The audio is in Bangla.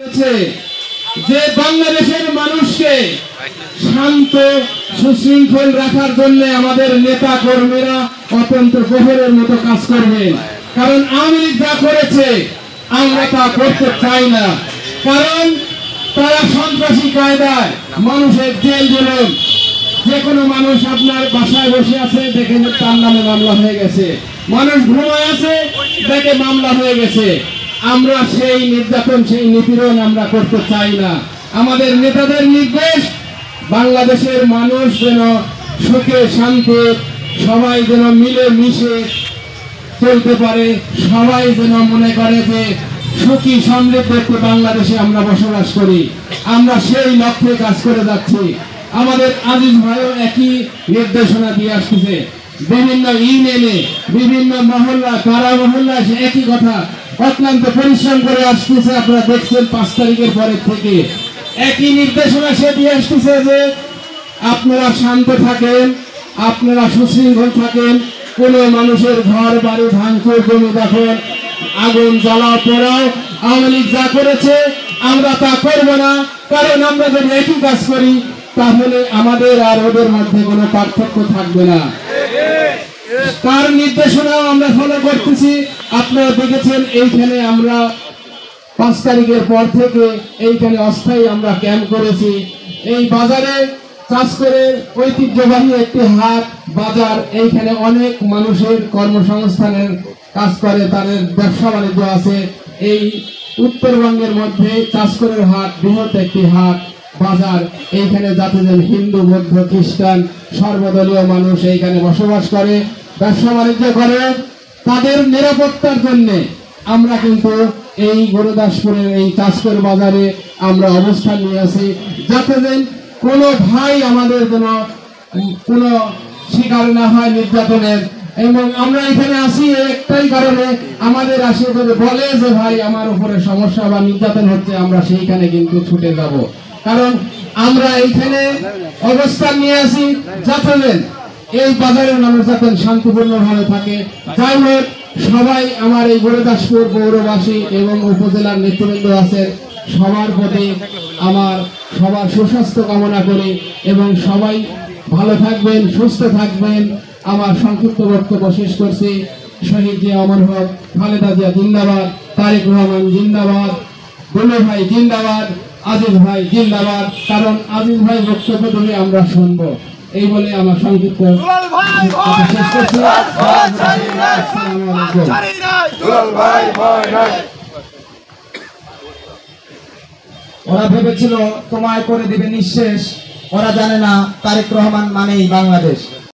যে বাংলাদেশের মানুষকে শান্ত সুশৃঙ্খল রাখার জন্য আমাদের নেতা কর্মীরা অত্যন্ত প্রহরের মতো কাজ করবেন। কারণ আওয়ামী লীগ যা করেছে আমরা তা করতে চাই না। কারণ তারা সন্ত্রাসী কায়দায় মানুষের জেল জুলুম, যে কোনো মানুষ আপনার বাসায় বসে আছে দেখেন তার নামে মামলা হয়ে গেছে, মানুষ ঘুমায় আছে দেখে মামলা হয়ে গেছে। আমরা সেই নির্যাতন সেই নিপীড়ন আমরা করতে চাই না। আমাদের নেতাদের নির্দেশ বাংলাদেশের মানুষ যেন সুখে শান্তি সবাই যেন মিলে মিশে চলতে পারে, সবাই যেন মনে করে যে সুখী সমৃদ্ধ একটি বাংলাদেশে আমরা বসবাস করি। আমরা সেই লক্ষ্যে কাজ করে যাচ্ছি। আমাদের আজিজ ভাইও একই নির্দেশনা দিয়ে আসতেছে, বিভিন্ন ইউনিয়নে বিভিন্ন মহল্লা কারা মহল্লা একই কথা অত্যন্ত পরিশ্রম করে আসতেছে। আপনারা দেখছেন 5 তারিখের পরের থেকে একই নির্দেশনা সে দিয়ে আসতেছে যে আপনারা শান্ত থাকেন, আপনারা সুশৃঙ্খল থাকেন, কোন মানুষের ঘর বাড়ি ভাঙচুর জমি দখল আগুন জ্বালা পোড়াও আওয়ামী লীগ যা করেছে আমরা তা করব না। কারণ আমরা যদি একই কাজ করি তাহলে আমাদের আর ওদের মধ্যে কোনো পার্থক্য থাকবে না। তার নির্দেশনাও আমরা ফলো করতেছি। আপনারা দেখেছেন এইখানে আমরা 5 তারিখের পর থেকে এইখানে অস্থায়ী আমরা ক্যাম্প করেছি। এই বাজারে কাজ করে ঐতিহ্যবাহী একটি হাট বাজার, এইখানে অনেক মানুষের কর্মসংস্থানের কাজ করে, তাদের ব্যবসা বাণিজ্য আছে। এই উত্তরবঙ্গের মধ্যে চাষকরের হাট বৃহৎ একটি হাট বাজার, এইখানে যাতে হিন্দু বৌদ্ধ খ্রিস্টান সর্বদলীয় মানুষ এইখানে বসবাস করে ব্যবসা বাণিজ্য করে। তাদের নিরাপত্তার জন্য আমরা কিন্তু এই গুরুদাসপুরের এই চাষকর বাজারে আমরা অবস্থান নিয়ে আছি, যাতে কোনো ভাই আমাদের যেন কোনো শিকার না হয় নির্যাতনের। এবং আমরা এখানে আসি একটাই কারণে, আমাদের আসে যদি বলে যে ভাই আমার উপরে সমস্যা বা নির্যাতন হচ্ছে, আমরা সেইখানে কিন্তু ছুটে যাব। কারণ আমরা এইখানে অবস্থান নিয়ে আসি যাতে এই বাজারের মানুষ যাতে শান্তিপূর্ণ ভাবে থাকে। যাই হোক, সবাই আমার এই গুরুদাসপুর পৌরবাসী এবং উপজেলার নেতৃবৃন্দ আছেন, সবার প্রতি আমার সবার সুস্বাস্থ্য কামনা করি এবং সবাই ভালো থাকবেন সুস্থ থাকবেন। আমার সংক্ষিপ্ত বক্তব্য শেষ করছি। শহীদ জিয়া অমর হোক, খালেদা জিয়া জিন্দাবাদ, তারেক রহমান জিন্দাবাদ, দুলু ভাই জিন্দাবাদ, আজিজ ভাই জিন্দাবাদ। কারণ আজিজ ভাই বক্তব্য দিলে আমরা শুনবো, এই বলে আমার সংক্ষিপ্ত শেষ করছি। ওরা ভেবেছিল তোমায় করে দিবে নিঃশেষ, ওরা জানে না তারেক রহমান মানেই বাংলাদেশ।